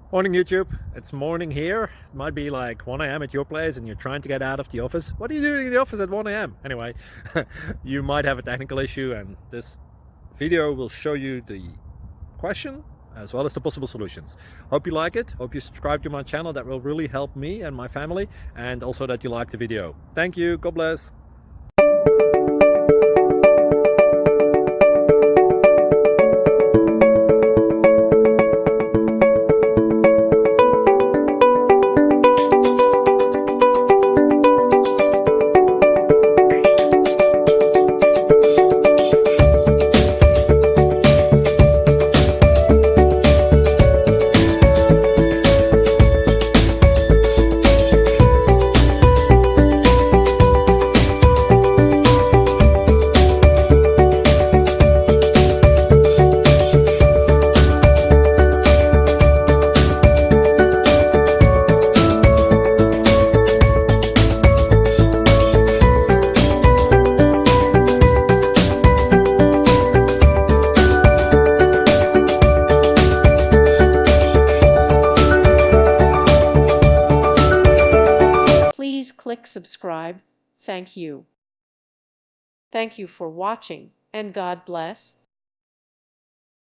Morning YouTube, it's morning here. It might be like 1 a.m. at your place and you're trying to get out of the office. What are you doing in the office at 1 a.m.? Anyway, you might have a technical issue and this video will show you the question as well as the possible solutions. Hope you like it, hope you subscribe to my channel. That will really help me and my family, and also that you like the video. Thank you, God bless. Please click subscribe. Thank you. Thank you for watching, and God bless.